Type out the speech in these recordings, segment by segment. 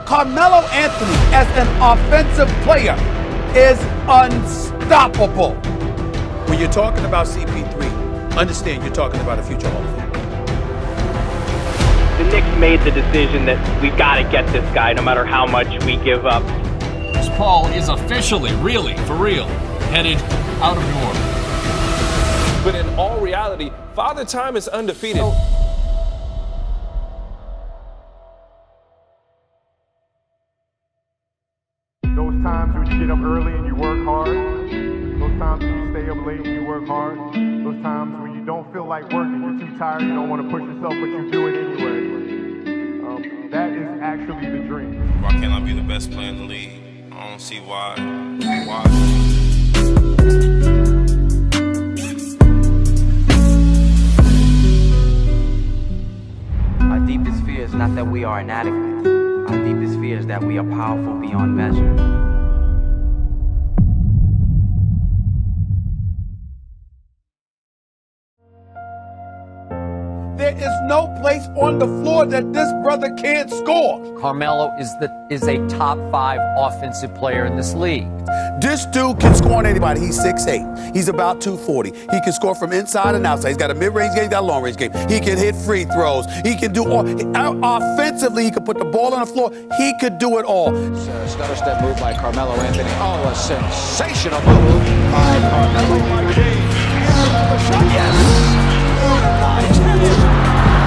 Carmelo Anthony as an offensive player is unstoppable. When you're talking about CP3, understand you're talking about a future Hall of Fame. The Knicks made the decision that we've got to get this guy no matter how much we give up. Chris Paul is officially, really, for real, headed out of New Orleans. But in all reality, Father Time is undefeated. Those times when you get up early and you work hard, those times when you stay up late and you work hard, those times when you don't feel like working, you're too tired, you don't want to push yourself, but you do it anyway. That is actually the dream. Why can't I be the best player in the league? I don't see why. Our deepest fear is not that we are inadequate. Our deepest fear is that we are powerful beyond measure. There is no place on the floor that this brother can't score. Carmelo is a top 5 offensive player in this league. This dude can score on anybody. He's 6'8". He's about 240. He can score from inside and outside. He's got a mid-range game, he's got a long-range game. He can hit free throws. He can do all. Offensively, he can put the ball on the floor. He could do it all. Stutter step move by Carmelo Anthony. Oh, a sensational move by Carmelo. Yes.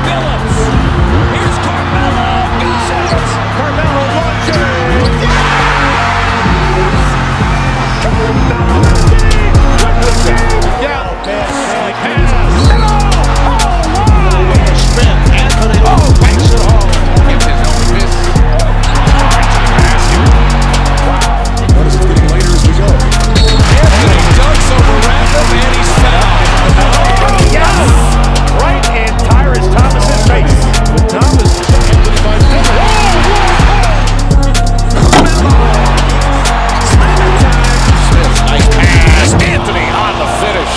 Phillips. Here's Carmelo. Got it. Carmelo launches. Anthony takes it home. Gives his own miss. Notice it's getting later as we go. Anthony dunks over random and he's fouled. Yes! Right in Tyrese Thomas's face. With Thomas, Anthony finds Smith, nice pass. Anthony on the finish.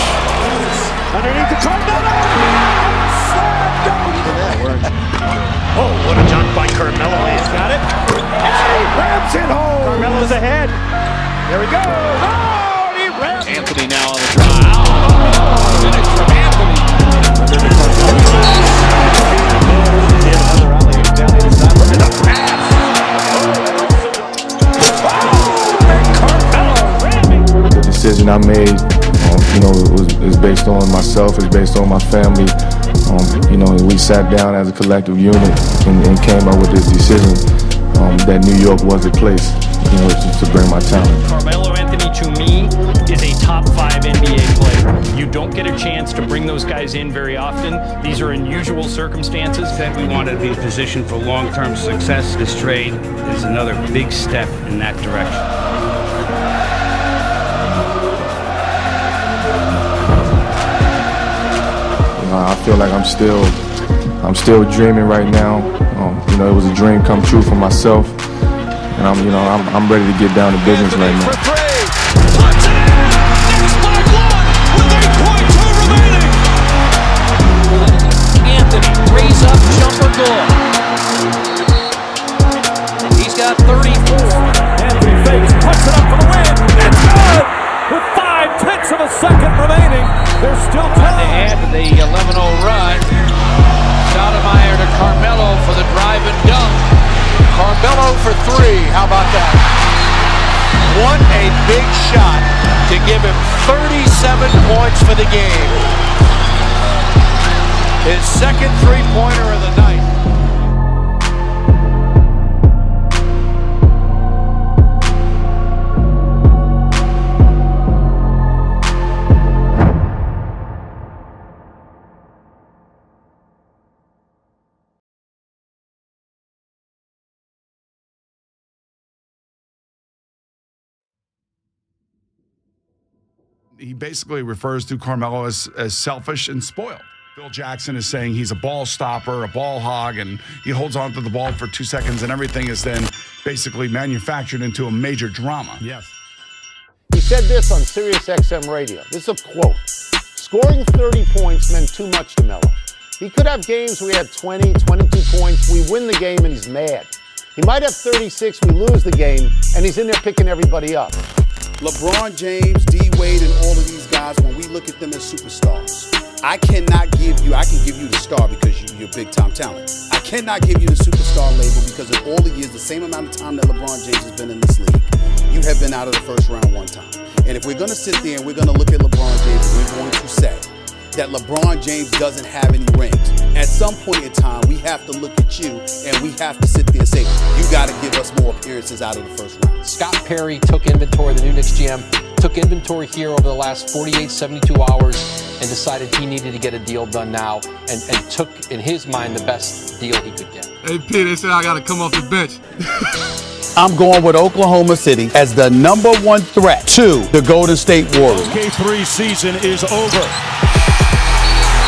Underneath the Carmelo. Oh, what a jump by Carmelo. He's got it. Rams it home. Carmelo's ahead. There we go. Oh, he rams. Anthony now on the trial. Oh, finish from Anthony. The decision I made, it was based on myself, it's based on my family. We sat down as a collective unit and came up with this decision that New York was a place, to bring my talent. Carmelo Anthony, to me, is a top 5 NBA player. You don't get a chance to bring those guys in very often. These are unusual circumstances. Said we wanted to be positioned for long-term success. This trade is another big step in that direction. I feel like I'm still dreaming right now. It was a dream come true for myself, and I'm ready to get down to business right now. Puts it in! Knicks by 1 with 8.2 remaining. Anthony raise up jumper goal. He's got 34. Anthony fakes, puts it up for the win. It's good! With 5/10 of a second remaining. There's still time. To add to the 11-0 run. Stoudemire to Carmelo for the drive and dunk. Carmelo for 3. How about that? What a big shot to give him 37 points for the game. His second three-pointer of the night. He basically refers to Carmelo as selfish and spoiled. Phil Jackson is saying he's a ball stopper, a ball hog, and he holds on to the ball for 2 seconds, and everything is then basically manufactured into a major drama. Yes. He said this on Sirius XM radio. This is a quote. Scoring 30 points meant too much to Melo. He could have games where he had 20, 22 points. We win the game and he's mad. He might have 36, we lose the game, and he's in there picking everybody up. LeBron James, D. Wade, and all of these guys, when we look at them as superstars, I can give you the star because you're big time talent. I cannot give you the superstar label because in all the years, the same amount of time that LeBron James has been in this league, you have been out of the first round one time. And if we're going to sit there and we're going to look at LeBron James and we're going to say that LeBron James doesn't have any rings, at some point in time, we have to look at you and we have to sit there and say, you got to give us more appearances out of the first round. Scott Perry took inventory, the new Knicks GM, took inventory here over the last 48, 72 hours and decided he needed to get a deal done now and took, in his mind, the best deal he could get. Hey, P, they said I got to come off the bench. I'm going with Oklahoma City as the #1 threat to the Golden State Warriors. K3 season is over.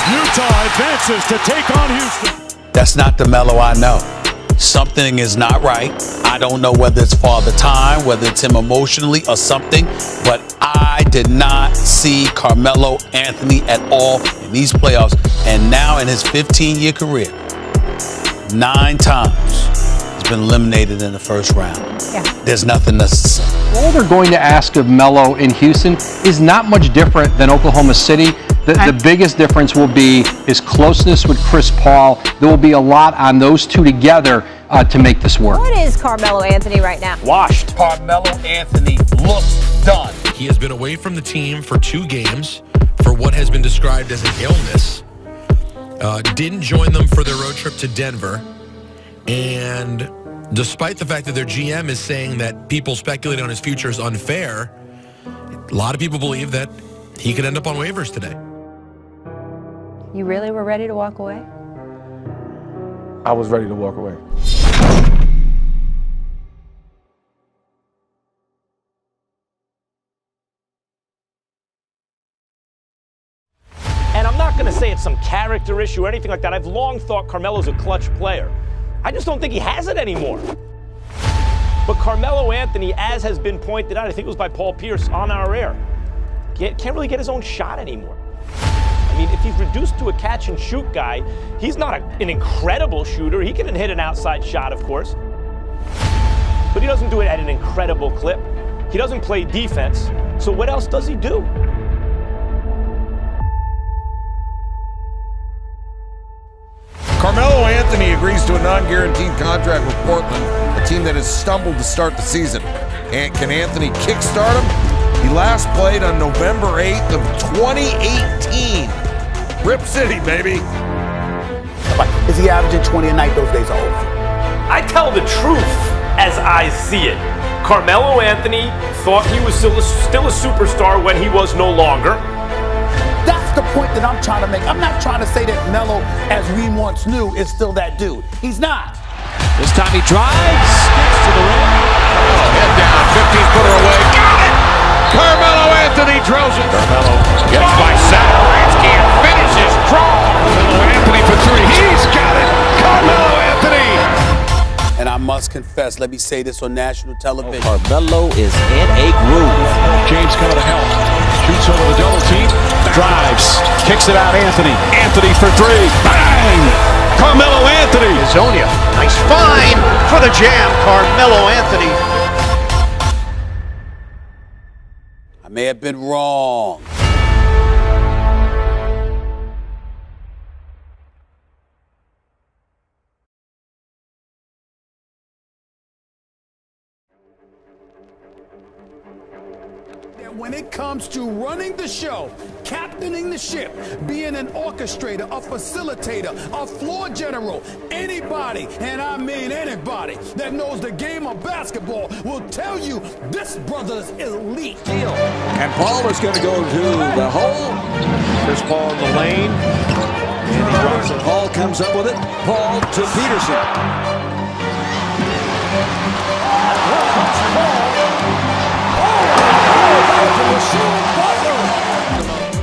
Utah advances to take on Houston. That's not the Melo I know. Something is not right. I don't know whether it's Father Time, whether it's him emotionally or something, but I did not see Carmelo Anthony at all in these playoffs. And now in his 15-year career, 9 times he's been eliminated in the first round. Yeah. There's nothing to say. All they're going to ask of Melo in Houston is not much different than Oklahoma City. The biggest difference will be his closeness with Chris Paul. There will be a lot on those two together to make this work. What is Carmelo Anthony right now? Washed. Carmelo Anthony looks done. He has been away from the team for 2 games for what has been described as an illness. Didn't join them for their road trip to Denver. And despite the fact that their GM is saying that people speculating on his future is unfair, a lot of people believe that he could end up on waivers today. You really were ready to walk away? I was ready to walk away. And I'm not going to say it's some character issue or anything like that. I've long thought Carmelo's a clutch player. I just don't think he has it anymore. But Carmelo Anthony, as has been pointed out, I think it was by Paul Pierce on our air, can't really get his own shot anymore. I mean, if he's reduced to a catch-and-shoot guy, he's not an incredible shooter. He can hit an outside shot, of course. But he doesn't do it at an incredible clip. He doesn't play defense. So what else does he do? Carmelo Anthony agrees to a non-guaranteed contract with Portland, a team that has stumbled to start the season. And can Anthony kickstart him? He last played on November 8th of 2018. Rip City, baby. Is he averaging 20 a night? Those days are over. I tell the truth as I see it. Carmelo Anthony thought he was still a superstar when he was no longer. That's the point that I'm trying to make. I'm not trying to say that Melo, as we once knew, is still that dude. He's not. This time he drives, gets to the rim. Oh, head down, 15-footer away. Got it! Carmelo Anthony drills it. Carmelo gets by Satterwitz, can't finish his draw. Carmelo Anthony for 3. He's got it. Carmelo Anthony. And I must confess, let me say this on national television. Carmelo is in a groove. James coming to help. Shoots over the double team. Drives. Kicks it out, Anthony. Anthony for 3. Bang! Carmelo Anthony. Zonia. Nice find for the jam. Carmelo Anthony. I may have been wrong. When it comes to running the show, captaining the ship, being an orchestrator, a facilitator, a floor general, anybody, and I mean anybody, that knows the game of basketball will tell you this brother's elite. And Paul is going to go to the hole. There's Paul in the lane. And he drops it. Paul comes up with it. Paul to Peterson.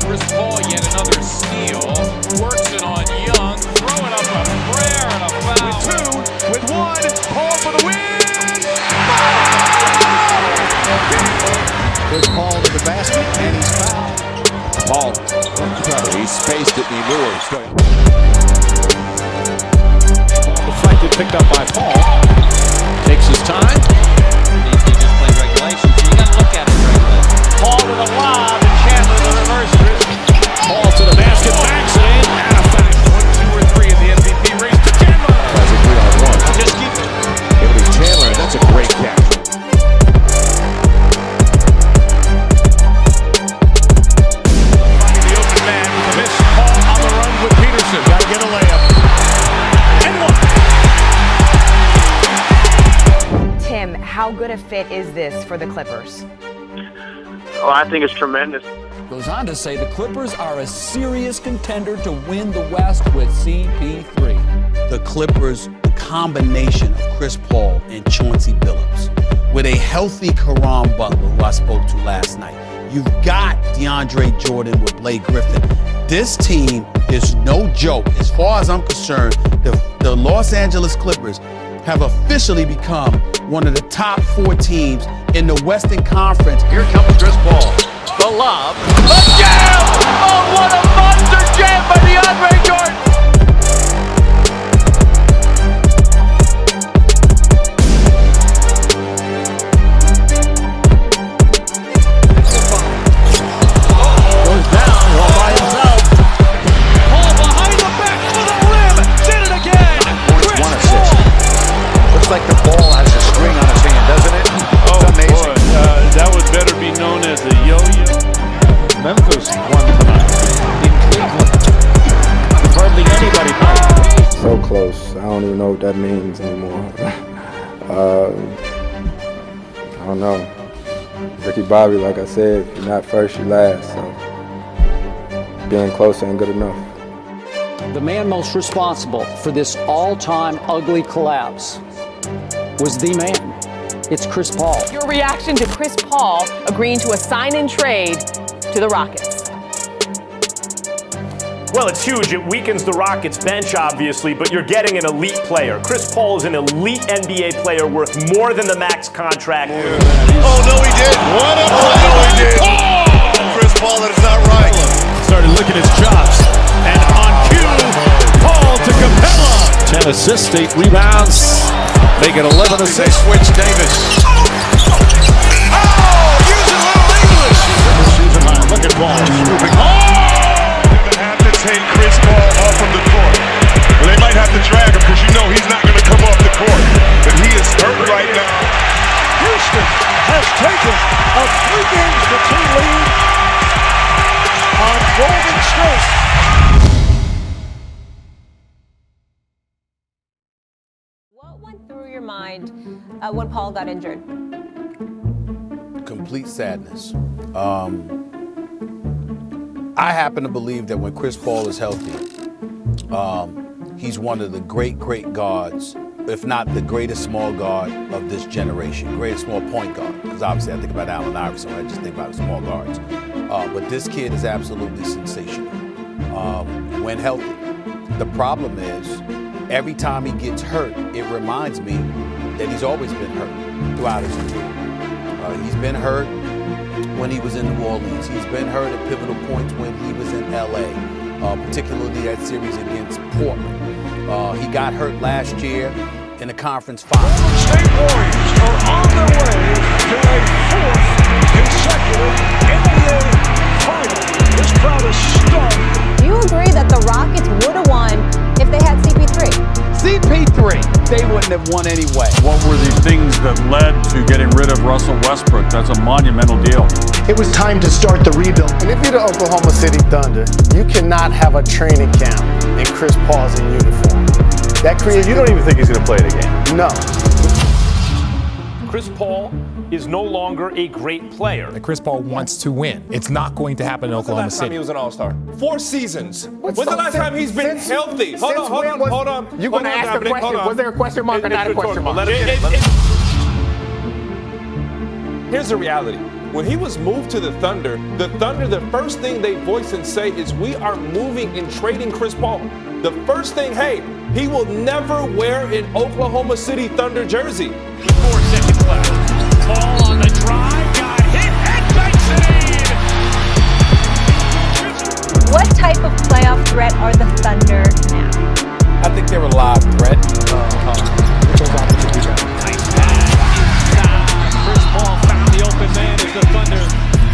Chris Paul, yet another steal. Works it on Young. Throwing up a prayer and a foul. With 1, Paul for the win! There's Paul to the basket, and he's fouled. Paul, he spaced it, and he moves. Deflected, picked up by Paul. how good a fit is this for the Clippers? Oh, I think it's tremendous. Goes on to say the Clippers are a serious contender to win the West with CP3. The Clippers, the combination of Chris Paul and Chauncey Billups, with a healthy Caron Butler, who I spoke to last night. You've got DeAndre Jordan with Blake Griffin. This team is no joke. As far as I'm concerned, the Los Angeles Clippers have officially become one of the top 4 teams in the Western Conference. Here comes Chris Paul. The lob. The jam! Oh, what a monster jam by DeAndre Jordan! Goes down all by himself. Paul behind the back for the rim. Did it again. 9 points, 1 assist. Looks like the ball has a string on its hand, doesn't it? It's amazing. Boy, that would better be known as a yo-yo. Memphis won tonight. In Cleveland, with hardly anybody playing. So close. I don't even know what that means anymore. I don't know. Ricky Bobby, like I said, if you're not first, you last. So being close ain't good enough. The man most responsible for this all-time ugly collapse was the man. It's Chris Paul. Your reaction to Chris Paul agreeing to a sign-and trade to the Rockets? Well, it's huge. It weakens the Rockets bench, obviously, but you're getting an elite player. Chris Paul is an elite NBA player worth more than the max contract. Oh, no, he did. What a play. No, he did. Chris Paul, that is not right. Started licking his chops. And on cue, Paul to Capella. 10 assists, 8 rebounds. Make it 11 assists. They switch Davis. Look at Paul swooping. They're going to have to take Chris Paul off of the court. Well, they might have to drag him because you know he's not going to come off the court. But he is hurt right now. Houston has taken a 3-2 lead on Golden State. What went through your mind when Paul got injured? Complete sadness. I happen to believe that when Chris Paul is healthy, he's one of the great guards, if not the greatest small guard of this generation, greatest small point guard. Because obviously I think about Allen Iverson, I just think about small guards. But this kid is absolutely sensational when healthy. The problem is, every time he gets hurt, it reminds me that he's always been hurt throughout his career. He's been hurt when he was in New Orleans. He's been hurt at pivotal points when he was in LA, particularly that series against Portland. He got hurt last year in the conference final. Golden State Warriors are on their way to a 4th consecutive NBA final. This crowd is stunned. Do you agree that the Rockets would have won if they had CP3? CP3, they wouldn't have won anyway. What were the things that led to getting rid of Russell Westbrook? That's a monumental deal. It was time to start the rebuild. And if you're the Oklahoma City Thunder, you cannot have a training camp and Chris Paul's in uniform. That creates. You don't even think he's going to play the game? No. Chris Paul is no longer a great player. Chris Paul wants to win. It's not going to happen in Oklahoma City. He was an all-star. 4 seasons. When's the so last time he's been healthy? Hold on. You're going to ask a question. Was there a question mark or not a question mark? Here's the reality. When he was moved to the Thunder, the first thing they voice and say is, we are moving and trading Chris Paul. The first thing, hey, he will never wear an Oklahoma City Thunder jersey. 4 seconds left. Paul on the drive, got hit and makes it. What type of playoff threat are the Thunder now? I think they're a live threat. Nice pass inside. Chris Paul found the open man as the Thunder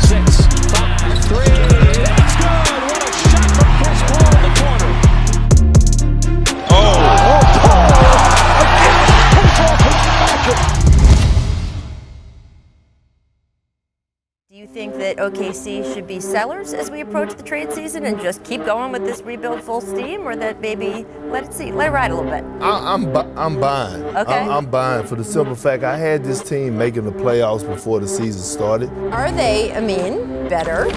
6, 5, 3. That's good. What a shot from Chris Paul in the corner. Do you think think that OKC should be sellers as we approach the trade season and just keep going with this rebuild full steam, or that maybe let it ride a little bit? I'm buying. Okay. I'm buying for the simple fact I had this team making the playoffs before the season started. Are they, better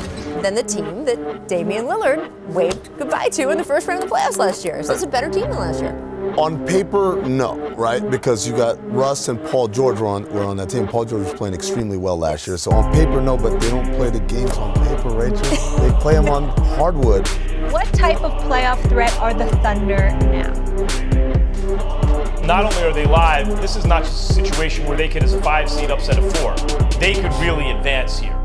than the team that Damian Lillard waved goodbye to in the first round of the playoffs last year? Is this a better team than last year? On paper, no, right? Because you got Russ and Paul George were on that team. Paul George was playing extremely well last year. So on paper, no, but they don't play the games on paper, Rachel. They play them on hardwood. What type of playoff threat are the Thunder now? Not only are they live, this is not just a situation where they could, as a 5 seed, upset a 4. They could really advance here.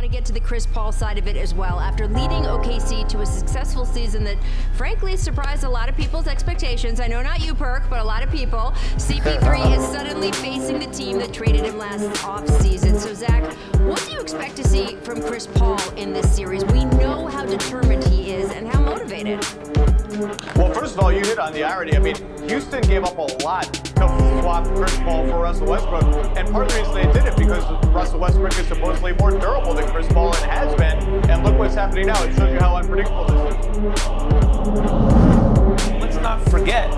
To get to the Chris Paul side of it as well. After leading OKC to a successful season that frankly surprised a lot of people's expectations, I know not you, Perk, but a lot of people, CP3 is suddenly facing the team that traded him last offseason. So Zach, what do you expect to see from Chris Paul in this series? We know how determined he is and how motivated. Well, first of all, you hit on the irony. Houston gave up a lot to swap Chris Paul for Russell Westbrook, and part of the reason they did it because Russell Westbrook is supposedly more durable than Chris Paul and has been, and look what's happening now. It shows you how unpredictable this is. Let's not forget,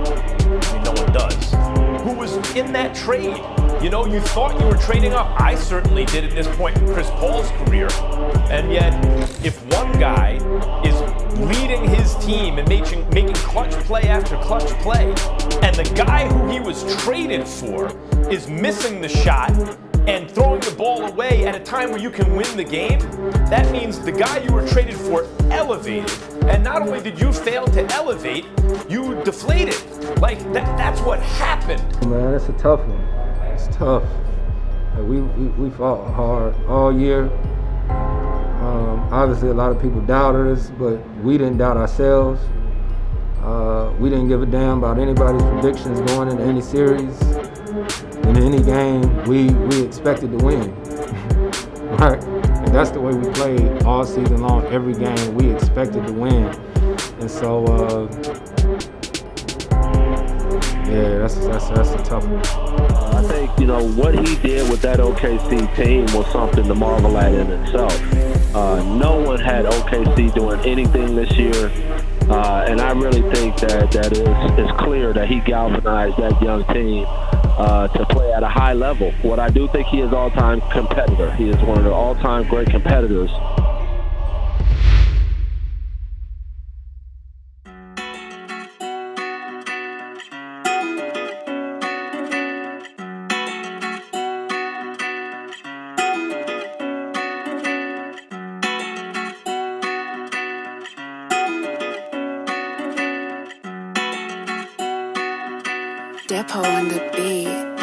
no one does, who was in that trade. You thought you were trading up. I certainly did at this point in Chris Paul's career. And yet, if one guy is leading his team and making clutch play after clutch play, and the guy who he was traded for is missing the shot and throwing the ball away at a time where you can win the game, that means the guy you were traded for elevated. And not only did you fail to elevate, you deflated. That's what happened. Man, it's a tough one. It's tough. We fought hard all year. Obviously, a lot of people doubted us, but we didn't doubt ourselves. We didn't give a damn about anybody's predictions going into any series. In any game, we expected to win, right? And that's the way we played all season long. Every game, we expected to win. And so, that's a tough one. I think, what he did with that OKC team was something to marvel at in itself. No one had OKC doing anything this year. And I really think that it's clear that he galvanized that young team to play at a high level. What I do think he is all-time competitor. He is one of the all-time great competitors. Depot on the beat.